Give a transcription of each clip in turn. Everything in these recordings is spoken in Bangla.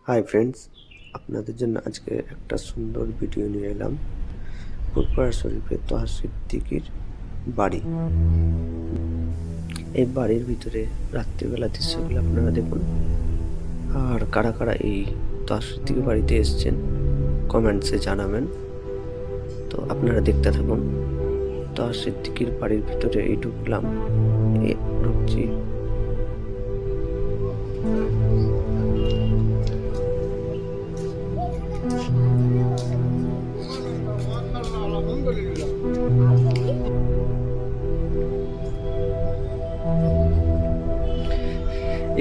হাই ফ্রেন্ডস, আপনাদের জন্য আজকে একটা সুন্দর ভিডিও নিয়ে এলাম। ফুরফুরা শরীফের তহা সিদ্দিকীর বাড়ি। এই বাড়ির ভিতরে রাত্রিবেলা দৃশ্যগুলো আপনারা দেখুন। আর কারা কারা এই তহা সিদ্দিকীর বাড়িতে এসছেন কমেন্টসে জানাবেন। তো আপনারা দেখতে থাকুন। তহা সিদ্দিকীর বাড়ির ভিতরে এই ঢুকলাম, ঢুকছি।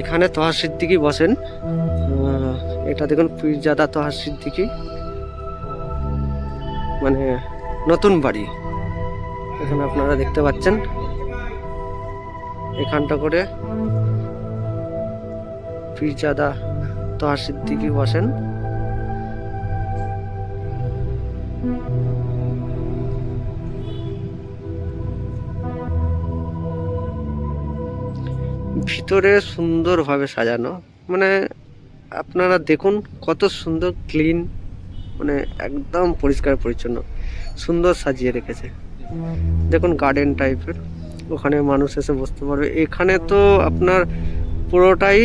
এখানে তহা সিদ্দিকী বসেন। এটা দেখুন পীরজাদা তহা সিদ্দিকী, মানে নতুন বাড়ি। এখানে আপনারা দেখতে পাচ্ছেন এখানটা করে পীরজাদা তহা সিদ্দিকী বসেন। ভিতরে সুন্দরভাবে সাজানো, মানে আপনারা দেখুন কত সুন্দর ক্লিন, মানে একদম পরিষ্কার পরিচ্ছন্ন, সুন্দর সাজিয়ে রেখেছে। দেখুন গার্ডেন টাইপের, ওখানে মানুষ এসে বসতে পারবে। এখানে তো আপনার পুরোটাই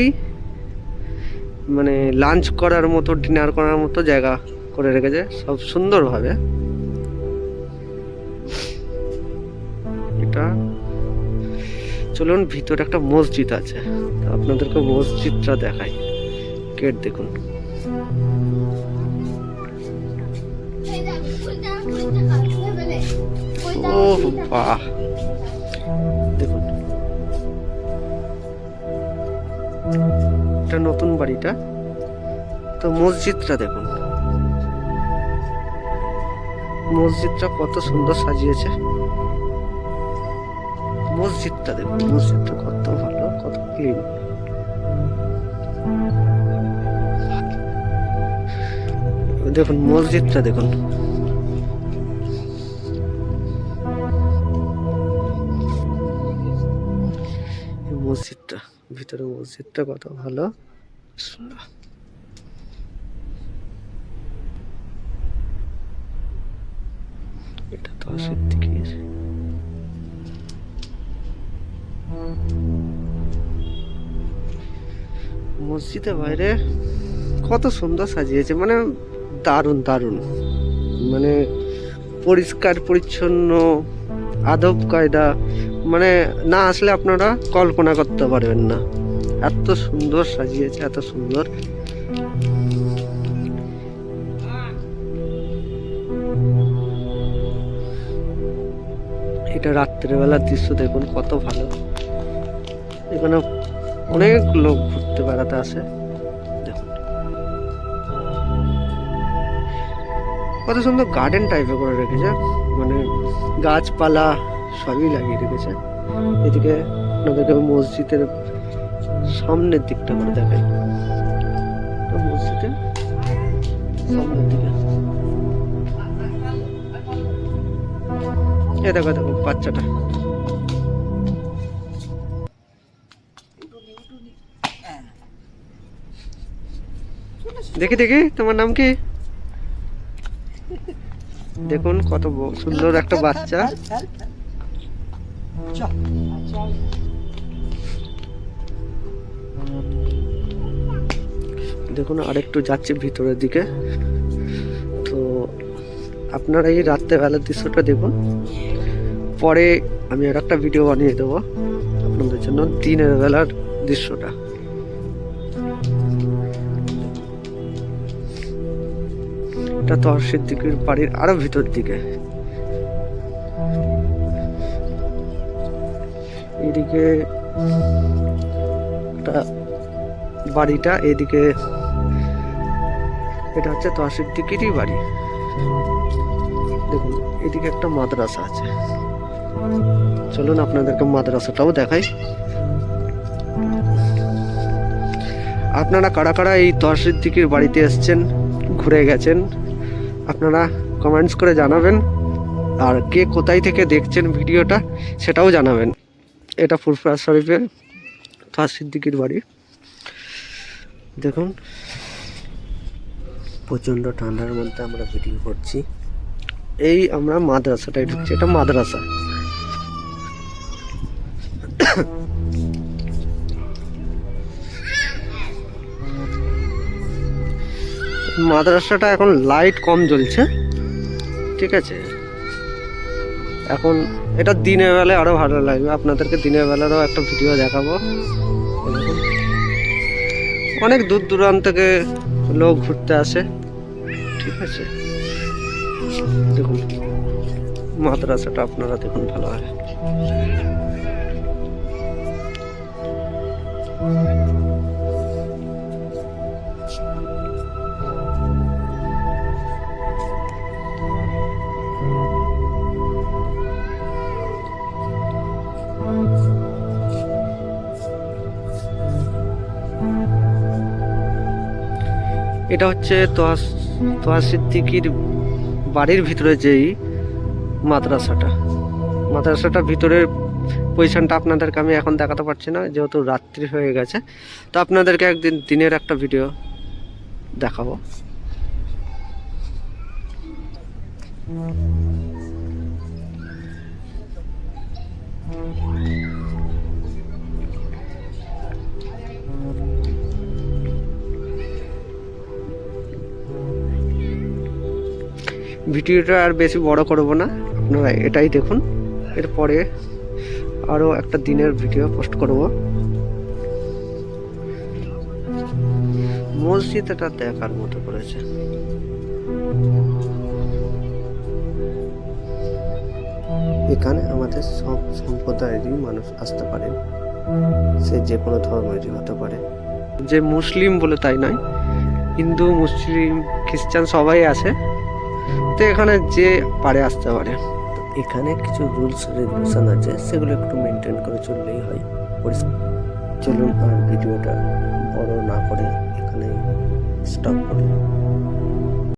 মানে লাঞ্চ করার মতো, ডিনার করার মতো জায়গা করে রেখেছে, সব সুন্দরভাবে। এটা চলুন, ভিতরে একটা মসজিদ আছে, আপনাদেরকে মসজিদটা দেখাই। গেট দেখুন, ও বাহ, দেখুন এটা নতুন বাড়িটা। তো মসজিদটা দেখুন, মসজিদটা কত সুন্দর সাজিয়েছে। মসজিদটা দেখুন, মসজিদটা কত ভালো, কত ক্লিন। দেখুন মসজিদটা দেখুন, মসজিদটা ভিতরে, মসজিদটা কত ভালো সুন্দর। এটা তো সিদ্দিকী। মসজিদের বাইরে কত সুন্দর সাজিয়েছে, মানে দারুণ দারুণ, মানে পরিষ্কার পরিচ্ছন্ন, আদব কায়দা, মানে না আসলে আপনারা কল্পনা করতে পারবেন না, এত সুন্দর সাজিয়েছে, এত সুন্দর। এটা রাত্রেবেলার দৃশ্য দেখুন কত ভালো। এখানে অনেক লোক ঘুরতে বেড়াতে আসে। দেখুন কত সুন্দর গার্ডেন টাইপের করে রেখেছে, মানে গাছপালা সবই লাগিয়ে রেখেছে। এদিকে আপনাদেরকে মসজিদের সামনের দিকটা করে দেখাই। মসজিদের সামনের দিকে এ দেখো, দেখো বাচ্চাটা। দেখি দেখি, তোমার নাম কি? দেখুন কত সুন্দর একটা বাচ্চা। দেখুন আরেকটু যাচ্ছে ভিতরের দিকে। তো আপনারা এই রাত্রেবেলার দৃশ্যটা দেখুন, পরে আমি আর একটা ভিডিও বানিয়ে দেবো আপনাদের জন্য দিনের বেলার দৃশ্যটা। এটা তহা সিদ্দিকীর বাড়ির আরো ভিতর দিকে। এদিকে বাড়িটা, এদিকে এটা হচ্ছে তহা সিদ্দিকীরই বাড়ি। দেখুন এদিকে একটা মাদ্রাসা আছে, চলুন আপনাদেরকে মাদ্রাসাটাও দেখাই। আপনারা কারা কারা এই তহা সিদ্দিকীর বাড়িতে এসছেন, ঘুরে গেছেন, আপনারা কমেন্টস করে জানাবেন। আর কে কোথায় থেকে দেখছেন ভিডিওটা সেটাও জানাবেন। এটা ফুরফুরা শরীফের তহা সিদ্দিকীর বাড়ি। দেখুন প্রচণ্ড ঠান্ডার মধ্যে আমরা ভিডিও করছি। এই আমরা মাদ্রাসাটাই ঢুকছি, এটা মাদ্রাসা। মাদ্রাসাটা এখন লাইট কম জ্বলছে, ঠিক আছে। এখন এটা দিনের বেলায় আরো ভালো লাগবে, আপনাদেরকে দিনের বেলারও একটা ভিডিও দেখাবো। অনেক দূর দূরান্ত থেকে লোক ঘুরতে আসে, ঠিক আছে। দেখুন মাদ্রাসাটা আপনারা দেখুন ভালো হয়। এটা হচ্ছে তোহা সিদ্দিকীর বাড়ির ভিতরে যেই মাদ্রাসাটার ভিতরের পজিশনটা আপনাদেরকে আমি এখন দেখাতে পারছি না, যেহেতু রাত্রি হয়ে গেছে। তো আপনাদেরকে একদিন দিনের একটা ভিডিও দেখাবো। ভিডিওটা আর বেশি বড় করব না, আপনারা এটাই দেখুন। এরপরে আরও একটা দিনের ভিডিও পোস্ট করব। মসজিদ এটা দেখার মতো করেছে। এখানে আমাদের সব সম্প্রদায়েরই মানুষ আসতে পারেন, সে যে কোনো ধর্মেরই হতে পারে। যে মুসলিম বলে তাই নয়, হিন্দু মুসলিম খ্রিস্টান সবাই আছে, তো এখানে যে পারে আসতে পারে। এখানে কিছু রুলস রেগুলেশন আছে, সেগুলো একটু মেনটেন করে চললেই হয়। চলুন আর ভিডিওটা বড় না করে এখানে স্টপ করি।